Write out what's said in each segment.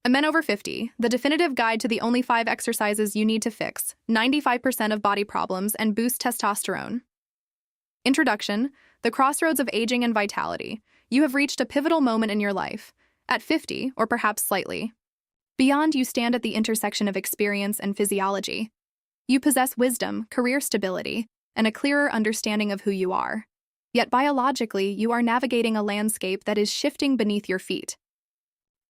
Men over 50, the definitive guide to the only 5 exercises you need to fix 95% of body problems and boost testosterone. Introduction, the crossroads of aging and vitality. You have reached a pivotal moment in your life. At 50, or perhaps slightly beyond, you stand at the intersection of experience and physiology. You possess wisdom, career stability, and a clearer understanding of who you are. Yet biologically, you are navigating a landscape that is shifting beneath your feet.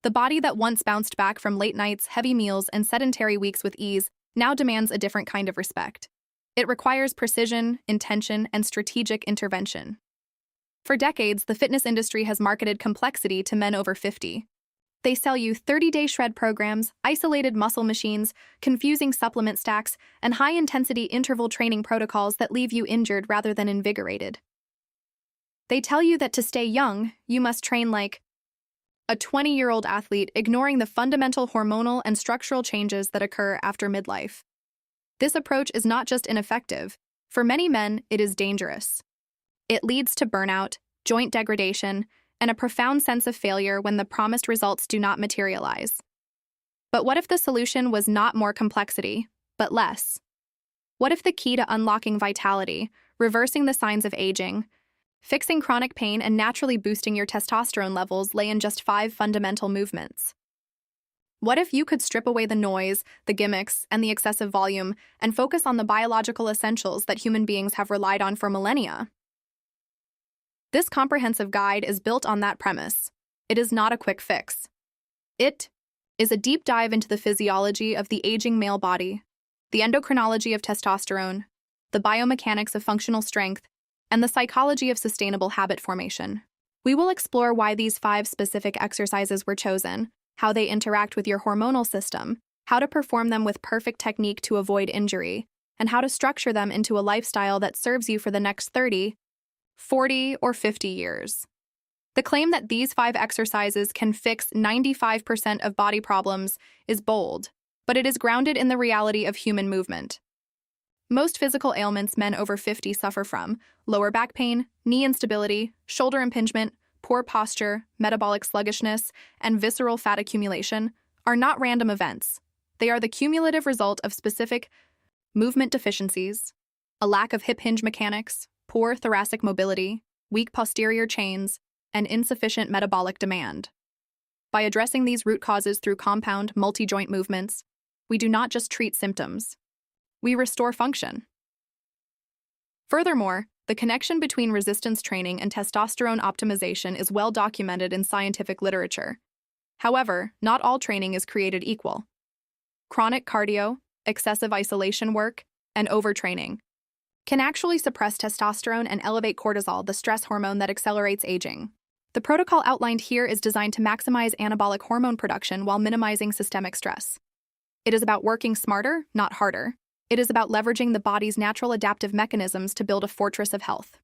The body that once bounced back from late nights, heavy meals, and sedentary weeks with ease now demands a different kind of respect. It requires precision, intention, and strategic intervention. For decades, the fitness industry has marketed complexity to men over 50. They sell you 30-day shred programs, isolated muscle machines, confusing supplement stacks, and high-intensity interval training protocols that leave you injured rather than invigorated. They tell you that to stay young, you must train like a 20-year-old athlete, ignoring the fundamental hormonal and structural changes that occur after midlife. This approach is not just ineffective. For many men, it is dangerous. It leads to burnout, joint degradation, and a profound sense of failure when the promised results do not materialize. But what if the solution was not more complexity, but less? What if the key to unlocking vitality, reversing the signs of aging, fixing chronic pain, and naturally boosting your testosterone levels lay in just 5 fundamental movements? What if you could strip away the noise, the gimmicks, and the excessive volume and focus on the biological essentials that human beings have relied on for millennia? This comprehensive guide is built on that premise. It is not a quick fix. It is a deep dive into the physiology of the aging male body, the endocrinology of testosterone, the biomechanics of functional strength, and the psychology of sustainable habit formation. We will explore why these 5 specific exercises were chosen, how they interact with your hormonal system, how to perform them with perfect technique to avoid injury, and how to structure them into a lifestyle that serves you for the next 30, 40, or 50 years. The claim that these 5 exercises can fix 95% of body problems is bold, but it is grounded in the reality of human movement. Most physical ailments men over 50 suffer from: lower back pain, knee instability, shoulder impingement, poor posture, metabolic sluggishness, and visceral fat accumulation are not random events. They are the cumulative result of specific movement deficiencies, a lack of hip hinge mechanics, poor thoracic mobility, weak posterior chains, and insufficient metabolic demand. By addressing these root causes through compound, multi-joint movements, we do not just treat symptoms. We restore function. Furthermore, the connection between resistance training and testosterone optimization is well documented in scientific literature. However, not all training is created equal. Chronic cardio, excessive isolation work, and overtraining can actually suppress testosterone and elevate cortisol, the stress hormone that accelerates aging. The protocol outlined here is designed to maximize anabolic hormone production while minimizing systemic stress. It is about working smarter, not harder. It is about leveraging the body's natural adaptive mechanisms to build a fortress of health.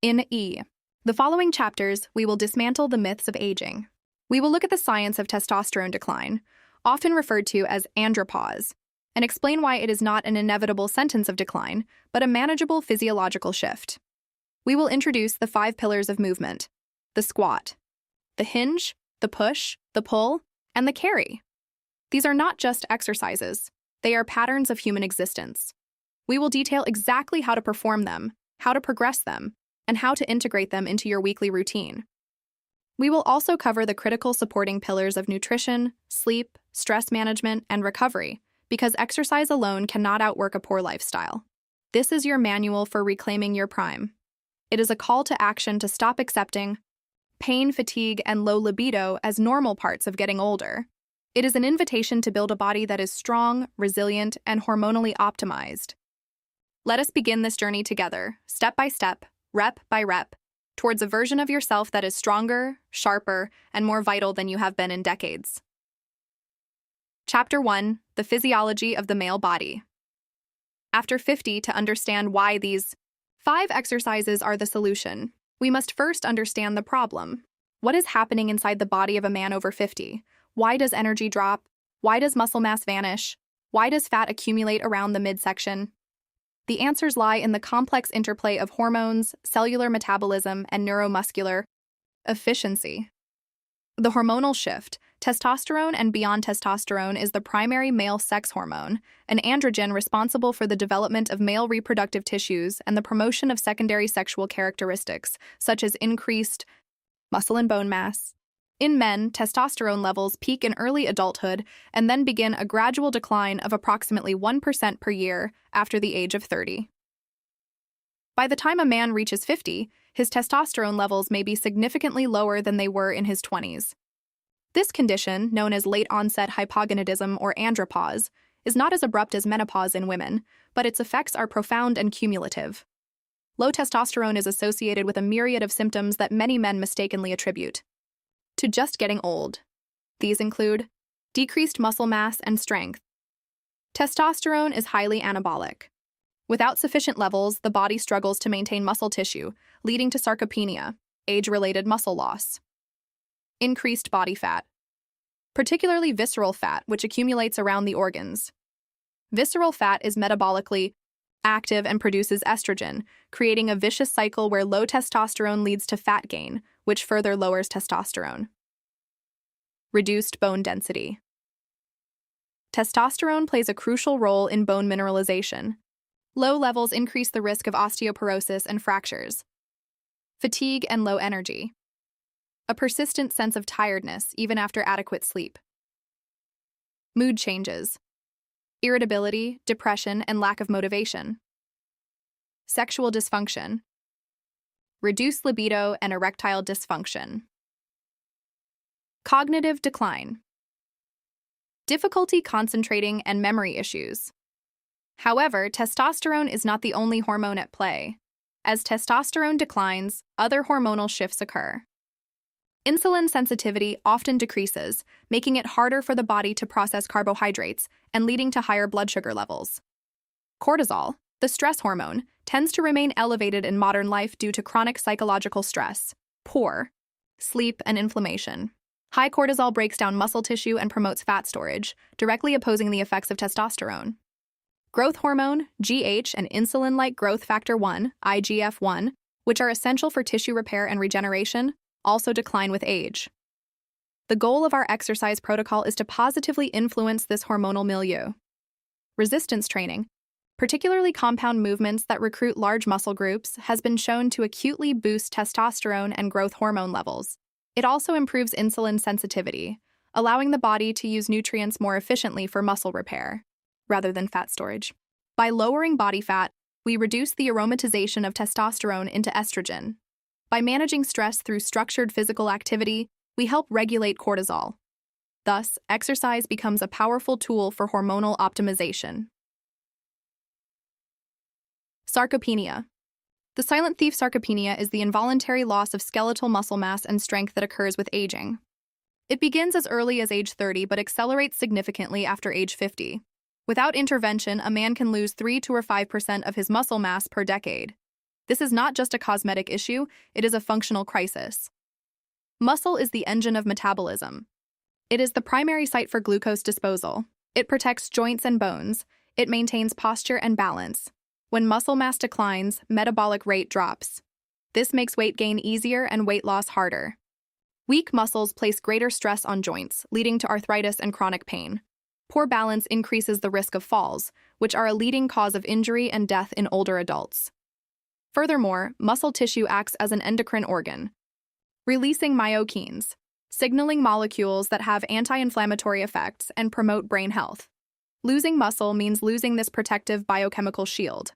In the following chapters, we will dismantle the myths of aging. We will look at the science of testosterone decline, often referred to as andropause, and explain why it is not an inevitable sentence of decline, but a manageable physiological shift. We will introduce the 5 pillars of movement: the squat, the hinge, the push, the pull, and the carry. These are not just exercises. They are patterns of human existence. We will detail exactly how to perform them, how to progress them, and how to integrate them into your weekly routine. We will also cover the critical supporting pillars of nutrition, sleep, stress management, and recovery, because exercise alone cannot outwork a poor lifestyle. This is your manual for reclaiming your prime. It is a call to action to stop accepting pain, fatigue, and low libido as normal parts of getting older. It is an invitation to build a body that is strong, resilient, and hormonally optimized. Let us begin this journey together, step by step, rep by rep, towards a version of yourself that is stronger, sharper, and more vital than you have been in decades. Chapter 1: The Physiology of the Male Body. After 50, to understand why these 5 exercises are the solution, we must first understand the problem. What is happening inside the body of a man over 50? Why does energy drop? Why does muscle mass vanish? Why does fat accumulate around the midsection? The answers lie in the complex interplay of hormones, cellular metabolism, and neuromuscular efficiency. The hormonal shift, Testosterone and beyond testosterone is the primary male sex hormone, an androgen responsible for the development of male reproductive tissues and the promotion of secondary sexual characteristics, such as increased muscle and bone mass. In men, testosterone levels peak in early adulthood and then begin a gradual decline of approximately 1% per year after the age of 30. By the time a man reaches 50, his testosterone levels may be significantly lower than they were in his 20s. This condition, known as late-onset hypogonadism or andropause, is not as abrupt as menopause in women, but its effects are profound and cumulative. Low testosterone is associated with a myriad of symptoms that many men mistakenly attribute to just getting old. These include decreased muscle mass and strength. Testosterone is highly anabolic. Without sufficient levels, the body struggles to maintain muscle tissue, leading to sarcopenia, age-related muscle loss. Increased body fat, particularly visceral fat, which accumulates around the organs. Visceral fat is metabolically active and produces estrogen, creating a vicious cycle where low testosterone leads to fat gain, which further lowers testosterone. Reduced bone density. Testosterone plays a crucial role in bone mineralization. Low levels increase the risk of osteoporosis and fractures. Fatigue and low energy. A persistent sense of tiredness even after adequate sleep. Mood changes. Irritability, depression, and lack of motivation. Sexual dysfunction. Reduced libido and erectile dysfunction. Cognitive decline. Difficulty concentrating and memory issues. However, testosterone is not the only hormone at play. As testosterone declines, other hormonal shifts occur. Insulin sensitivity often decreases, making it harder for the body to process carbohydrates and leading to higher blood sugar levels. Cortisol, the stress hormone, tends to remain elevated in modern life due to chronic psychological stress, poor sleep, and inflammation. High cortisol breaks down muscle tissue and promotes fat storage, directly opposing the effects of testosterone. Growth hormone, GH, and insulin-like growth factor 1, IGF-1, which are essential for tissue repair and regeneration, also decline with age. The goal of our exercise protocol is to positively influence this hormonal milieu. Resistance training, particularly compound movements that recruit large muscle groups, has been shown to acutely boost testosterone and growth hormone levels. It also improves insulin sensitivity, allowing the body to use nutrients more efficiently for muscle repair, rather than fat storage. By lowering body fat, we reduce the aromatization of testosterone into estrogen. By managing stress through structured physical activity, we help regulate cortisol. Thus, exercise becomes a powerful tool for hormonal optimization. Sarcopenia. The silent thief sarcopenia is the involuntary loss of skeletal muscle mass and strength that occurs with aging. It begins as early as age 30 but accelerates significantly after age 50. Without intervention, a man can lose 3 to 5% of his muscle mass per decade. This is not just a cosmetic issue, it is a functional crisis. Muscle is the engine of metabolism. It is the primary site for glucose disposal. It protects joints and bones. It maintains posture and balance. When muscle mass declines, metabolic rate drops. This makes weight gain easier and weight loss harder. Weak muscles place greater stress on joints, leading to arthritis and chronic pain. Poor balance increases the risk of falls, which are a leading cause of injury and death in older adults. Furthermore, muscle tissue acts as an endocrine organ, releasing myokines, signaling molecules that have anti-inflammatory effects and promote brain health. Losing muscle means losing this protective biochemical shield.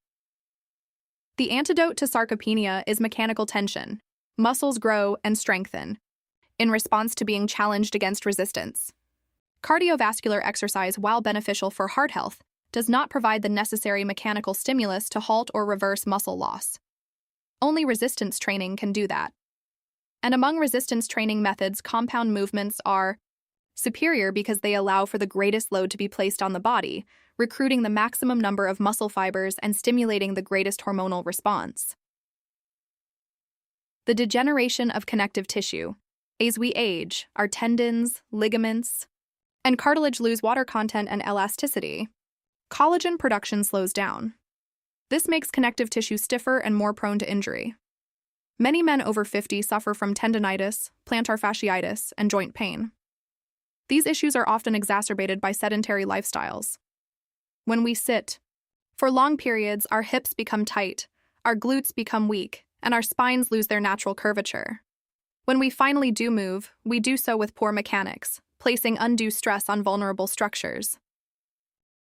The antidote to sarcopenia is mechanical tension. Muscles grow and strengthen in response to being challenged against resistance. Cardiovascular exercise, while beneficial for heart health, does not provide the necessary mechanical stimulus to halt or reverse muscle loss. Only resistance training can do that. And among resistance training methods, compound movements are superior because they allow for the greatest load to be placed on the body, recruiting the maximum number of muscle fibers and stimulating the greatest hormonal response. The degeneration of connective tissue. As we age, our tendons, ligaments, and cartilage lose water content and elasticity. Collagen production slows down. This makes connective tissue stiffer and more prone to injury. Many men over 50 suffer from tendinitis, plantar fasciitis, and joint pain. These issues are often exacerbated by sedentary lifestyles. When we sit for long periods, our hips become tight, our glutes become weak, and our spines lose their natural curvature. When we finally do move, we do so with poor mechanics, placing undue stress on vulnerable structures.